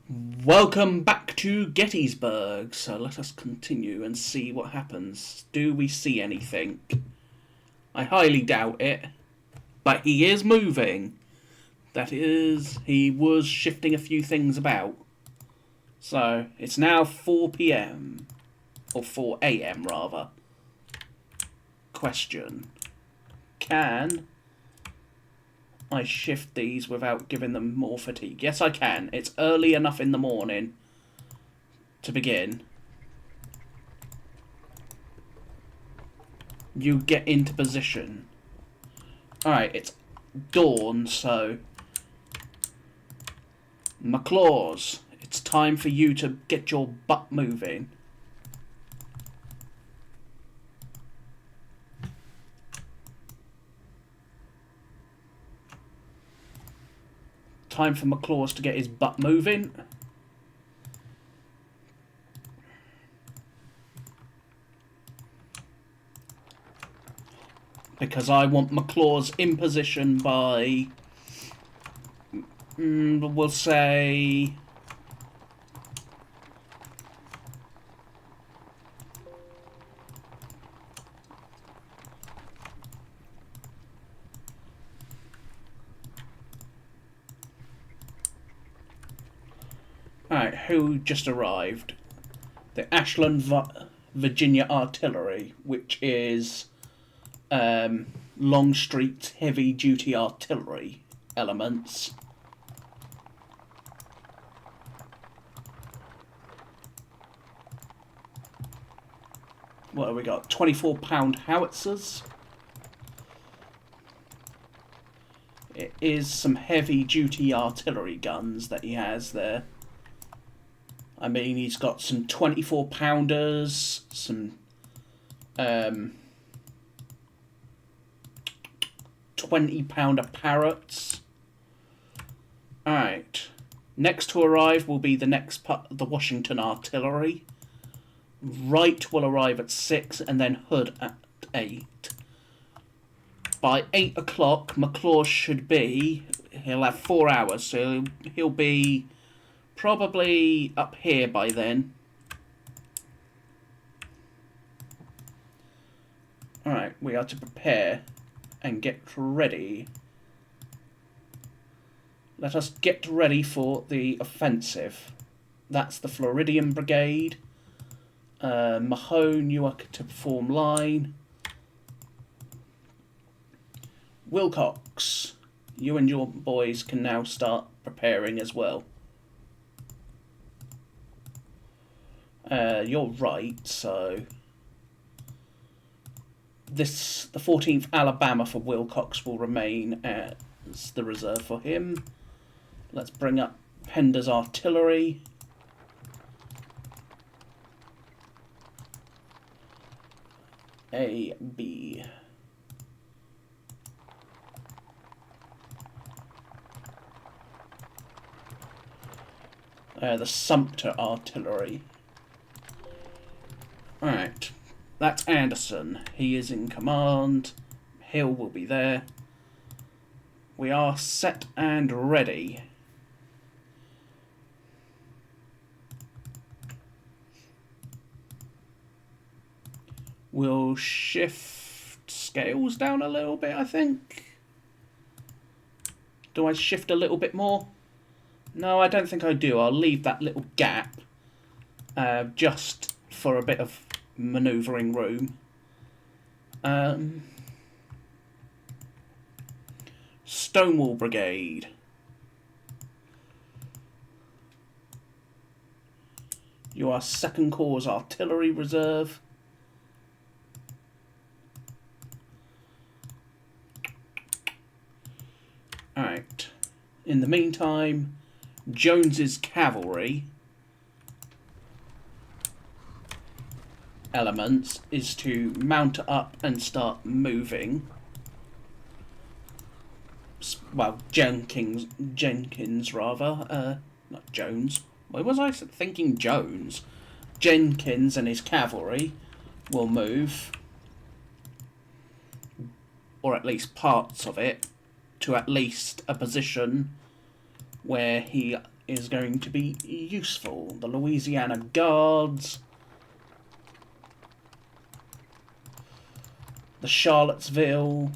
Welcome back to Gettysburg. So let us continue and see what happens. Do we see anything? I highly doubt it. But he is moving. That is, he was shifting a few things about. So it's now 4 p.m. Or 4 a.m. rather. Question. Can I shift these without giving them more fatigue? Yes, I can. It's early enough in the morning to begin. You get into position. Alright, it's dawn, so... McClaws, it's time for you to get your butt moving. Time for McClaws to get his butt moving. Because I want McClaws in position by... we'll say... Alright, who just arrived? The Ashland, Virginia Artillery, which is Longstreet's heavy-duty artillery elements. What have we got? 24-pound howitzers. It is some heavy-duty artillery guns that he has there. I mean, he's got some 24-pounders, some 20-pounder Parrots. Alright. Next to arrive will be the next part of the Washington Artillery. Wright will arrive at 6 and then Hood at 8. By 8 o'clock, McClaws should be... He'll have 4 hours, so he'll be probably up here by then. Alright, we are to prepare and get ready. Let us get ready for the offensive. That's the Floridian Brigade. Mahone, you are to perform line. Wilcox, you and your boys can now start preparing as well. You're right, so... the 14th Alabama for Wilcox will remain as the reserve for him. Let's bring up Pender's artillery. A, B. The Sumter artillery. Alright. That's Anderson. He is in command. Hill will be there. We are set and ready. We'll shift scales down a little bit, I think. Do I shift a little bit more? No, I don't think I do. I'll leave that little gap just for a bit of manoeuvring room. Stonewall Brigade. You are 2nd Corps Artillery Reserve. Alright. In the meantime, Jones's cavalry elements is to mount up and start moving. Well, Jenkins rather. Not Jones. Why was I thinking Jones? Jenkins and his cavalry will move, or at least parts of it, to at least a position where he is going to be useful. The Louisiana Guards, the Charlottesville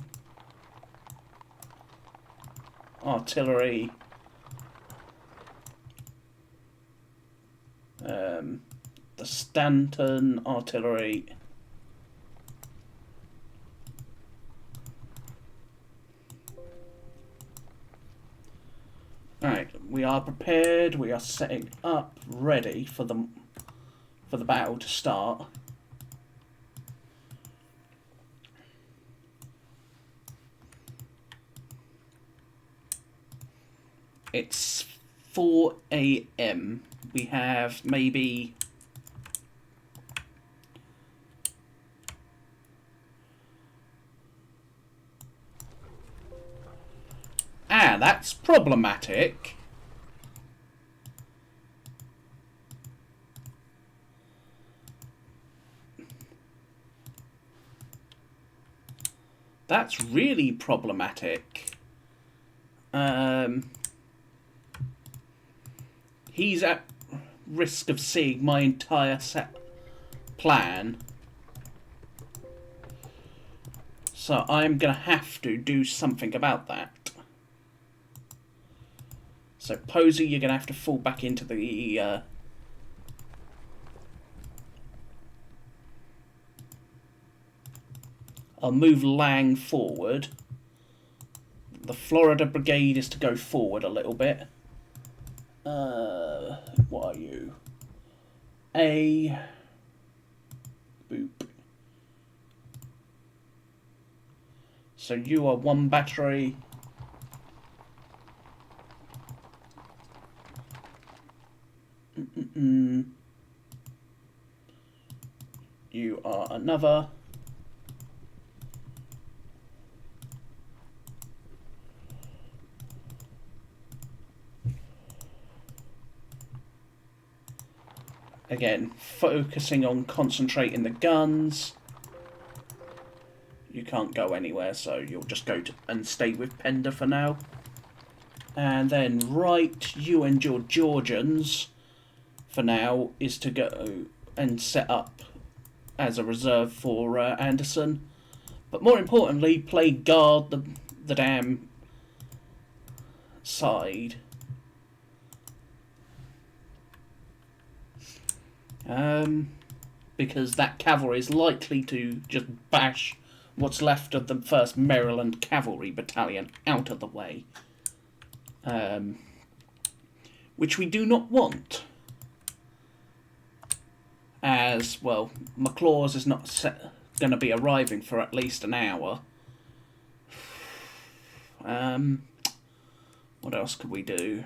Artillery, the Stanton Artillery, Alright, we are prepared, we are setting up, ready for the battle to start. It's 4 AM. We have maybe that's problematic. That's really problematic. He's at risk of seeing my entire plan. So I'm going to have to do something about that. So Posey, you're going to have to fall back into the... I'll move Lang forward. The Florida Brigade is to go forward a little bit. What are you? A... Boop. So you are 1 battery. You are another. Again, focusing on concentrating the guns. You can't go anywhere, so you'll just go to and stay with Pender for now. And then right, you and your Georgians for now is to go and set up as a reserve for Anderson. But more importantly, play guard the damn side. Because that cavalry is likely to just bash what's left of the 1st Maryland Cavalry Battalion out of the way. Which we do not want. As, well, McLaws is not going to be arriving for at least an hour. What else could we do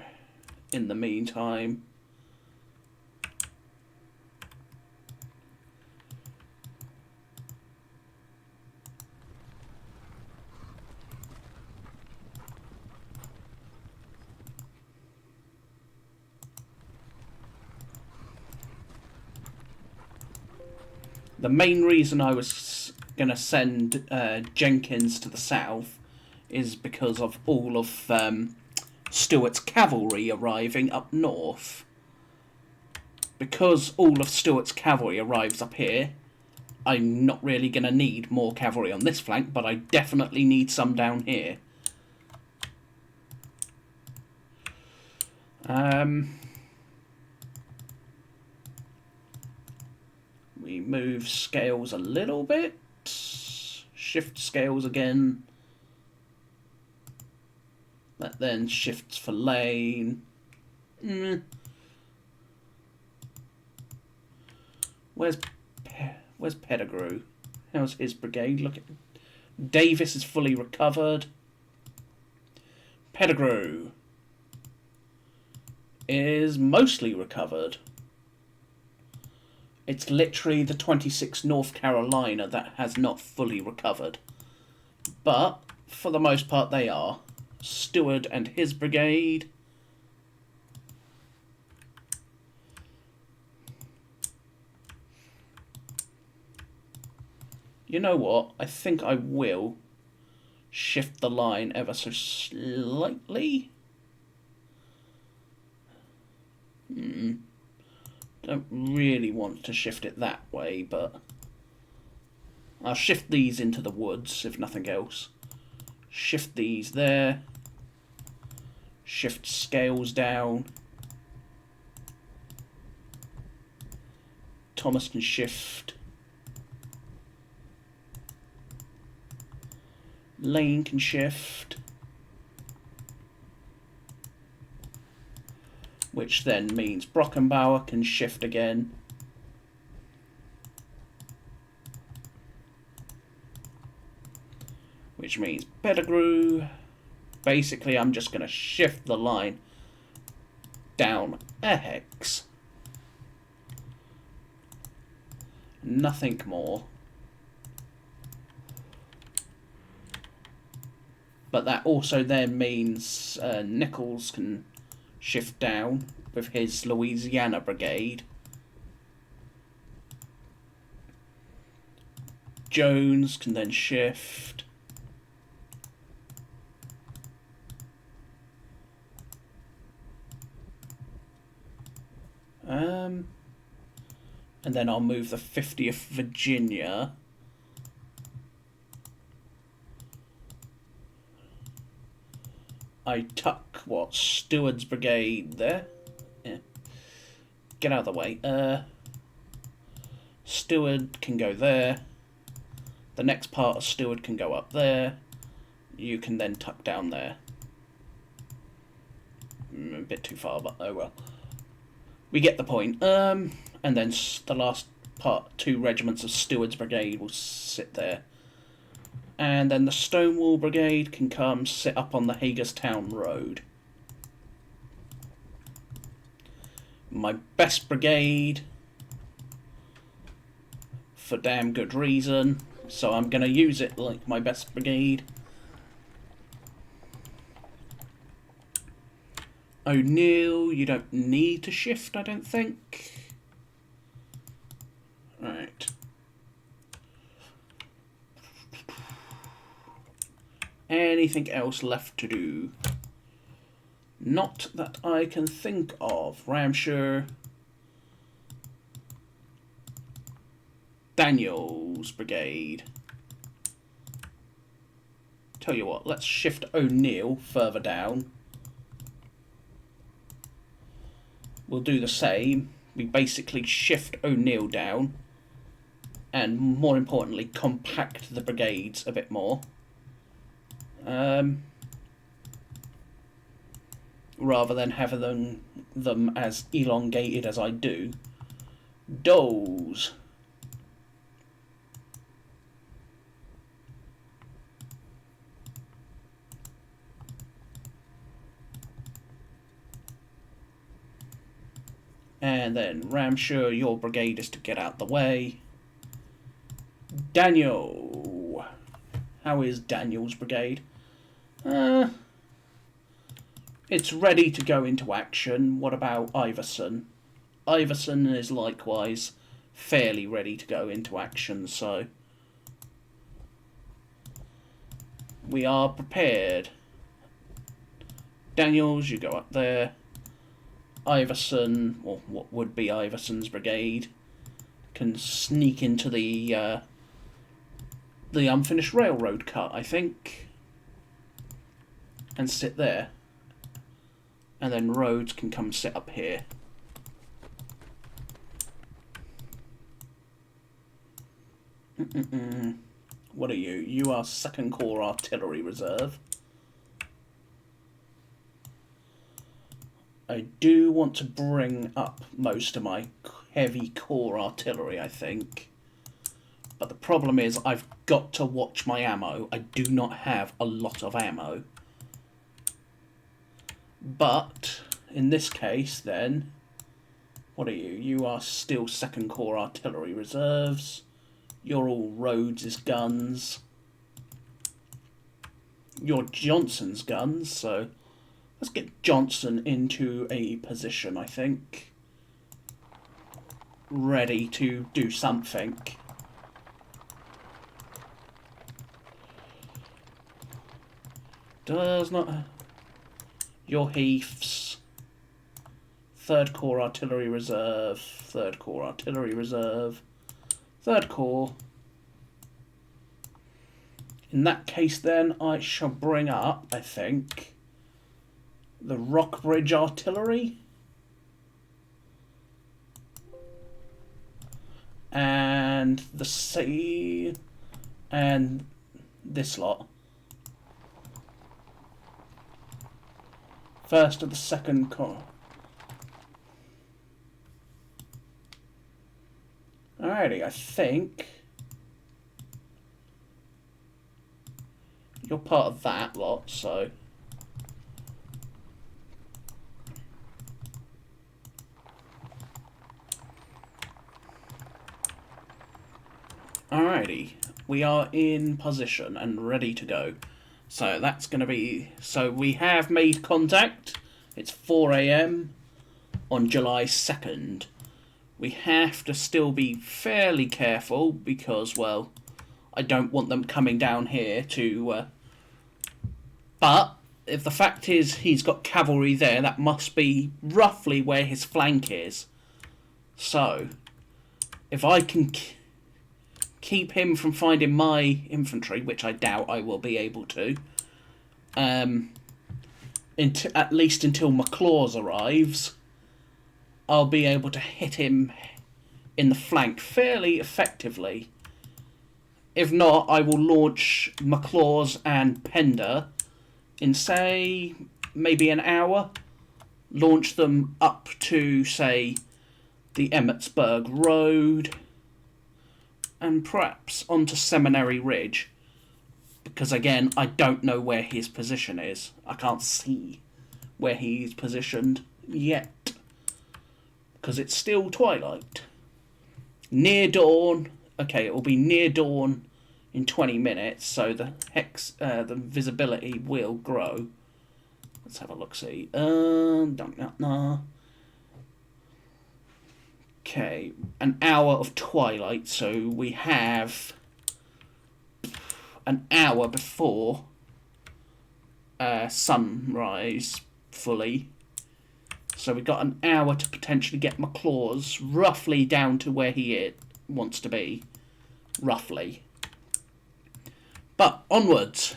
in the meantime? The main reason I was going to send Jenkins to the south is because of all of Stuart's cavalry arriving up north. Because all of Stuart's cavalry arrives up here, I'm not really going to need more cavalry on this flank, but I definitely need some down here. We move scales a little bit. Shift scales again. That then shifts for lane. Where's Pettigrew? How's his brigade looking? Davis is fully recovered. Pettigrew is mostly recovered. It's literally the 26th North Carolina that has not fully recovered. But, for the most part, they are. Stewart and his brigade. You know what? I think I will shift the line ever so slightly. Don't really want to shift it that way, but I'll shift these into the woods, if nothing else. Shift these there. Shift scales down. Thomas can shift. Lane can shift. Which then means Brockenbauer can shift again. Which means Pettigrew. Basically, I'm just going to shift the line down a hex. Nothing more. But that also then means Nichols can shift down with his Louisiana Brigade. Jones can then shift. And then I'll move the 50th Virginia. I tuck, what, Stewart's Brigade there? Yeah. Get out of the way. Stewart can go there. The next part of Stewart can go up there. You can then tuck down there. A bit too far, but oh well. We get the point. And then the last part, 2 regiments of Stewart's Brigade will sit there. And then the Stonewall Brigade can come sit up on the Hagerstown Road. My best brigade, for damn good reason, so I'm going to use it like my best brigade. O'Neill, you don't need to shift, I don't think. Right. Anything else left to do? Not that I can think of. Ramshire. Daniels Brigade. Tell you what, let's shift O'Neill further down. We'll do the same. We basically shift O'Neill down. And more importantly, compact the brigades a bit more. Rather than having them as elongated as I do. Doles. And then Ramshire, your brigade is to get out the way. Daniel. How is Daniel's brigade? It's ready to go into action. What about Iverson? Iverson is likewise fairly ready to go into action, so we are prepared. Daniels, you go up there. Iverson, or what would be Iverson's brigade, can sneak into the unfinished railroad cut, I think, and sit there. And then Rhodes can come sit up here. What are you? You are 2nd Corps Artillery Reserve. I do want to bring up most of my heavy core artillery, I think. But the problem is I've got to watch my ammo. I do not have a lot of ammo. But in this case then, what are you? You are still 2nd Corps Artillery Reserves. You're all Rhodes' guns. You're Johnson's guns, so let's get Johnson into a position, I think. Ready to do something. Does not... Your Heaths. 3rd Corps Artillery Reserve, 3rd Corps Artillery Reserve, 3rd Corps. In that case then, I shall bring up, I think, the Rockbridge Artillery. And the sea, and this lot. 1st of the 2nd Corps. Alrighty, I think you're part of that lot, so alrighty, we are in position and ready to go. So that's going to be... So we have made contact. It's 4 AM on July 2nd. We have to still be fairly careful because, well, I don't want them coming down here to... But if the fact is he's got cavalry there, that must be roughly where his flank is. So, if I can keep him from finding my infantry, which I doubt I will be able to, at least until McClaws arrives, I'll be able to hit him in the flank fairly effectively. If not, I will launch McClaws and Pender in, say, maybe an hour. Launch them up to, say, the Emmetsburg Road, and perhaps onto Seminary Ridge, because again, I don't know where his position is. I can't see where he's positioned yet, because it's still twilight. Near dawn, okay, it will be near dawn in 20 minutes, so the visibility will grow. Let's have a look-see. Okay, an hour of twilight, so we have an hour before sunrise fully. So we've got an hour to potentially get McClaws roughly down to where he wants to be. Roughly. But onwards.